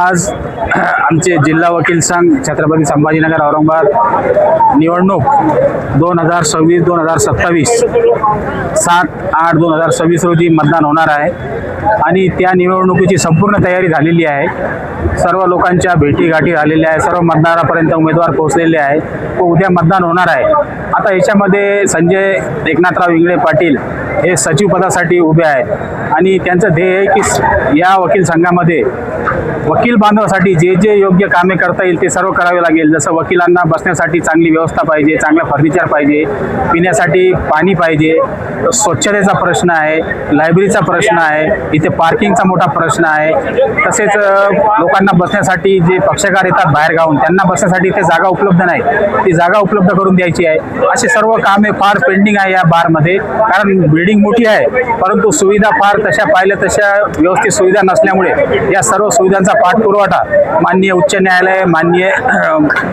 आज आमचे जिल्हा वकील संघ छत्रपती संभाजीनगर औरंगाबाद निवडणूक 2026-2027 7/8/2026 रोजी मतदान होणार आहे आणि त्या निवडणुकीची संपूर्ण तयारी झालेली आहे। सर्व लोकांच्या भेटीगाठी झालेल्या आहे, सर्व मतदारापर्यंत उमेदवार पोहोचलेले आहे व उद्या मतदान होणार आहे। आता याच्यामध्ये संजय एकनाथराव इंगळे पाटील हे सचिव पदासाठी उभे आहेत आणि त्यांचं ध्येय आहे की या वकील संघामध्ये वकील बांधवासाठी जे जे योग्य कामे करता येईल ते सर्व करावे लागेल। जसं वकिलांना बसण्यासाठी चांगली व्यवस्था पाहिजे, चांगलं फर्निचर पाहिजे, पिण्यासाठी पाणी पाहिजे, स्वच्छतेचा प्रश्न आहे, लायब्ररीचा प्रश्न आहे, इथे पार्किंगचा मोठा प्रश्न आहे, तसेच लोकांना बसण्यासाठी जे पक्षकार येतात बाहेर गावून त्यांना बसण्यासाठी इथे जागा उपलब्ध नाही, ती जागा उपलब्ध करून द्यायची आहे। असे सर्व कामे फार पेंडिंग आहे या बारमध्ये, कारण बिल्डिंग मोठी आहे परंतु सुविधा फार तशा पाहिल्या तशा व्यवस्थित सुविधा नसल्यामुळे या सर्व सुविधांचा पाठपुरवठा माननीय उच्च न्यायालय, माननीय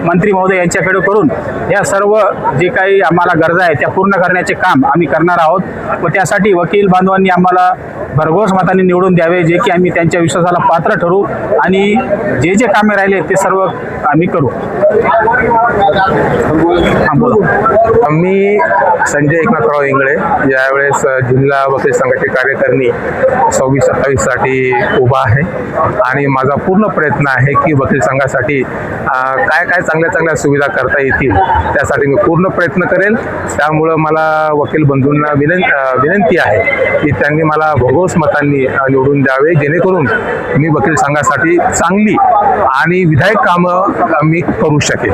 मंत्री महोदय यांच्याकडे करून या सर्व जे काही आम्हाला गरजा आहे त्या पूर्ण करण्याचे काम आम्ही करणार आहोत व त्यासाठी वकील बांधवांनी आम्हाला भरघोस मताने निवडून द्यावे, जे की आम्ही त्यांच्या विश्वासाला पात्र ठरू आणि जे जे कामे राहिले ते सर्व आम्ही करू। मी संजय एकनाथराव इंगळे यावेळेस जिल्हा वकील संघाची कार्यकारिणी 26-27 साठी उभा आहे आणि माझा पूर्ण प्रयत्न आहे की वकील संघासाठी काय काय चांगल्या सुविधा करता येतील त्यासाठी मी पूर्ण प्रयत्न करेल। त्यामुळं मला वकील बंधूंना विनंती आहे की त्यांनी मला भरघोस मतांनी निवडून द्यावे, जेणेकरून मी वकील संघासाठी चांगली आणि विधायक कामं मी करू शकेन।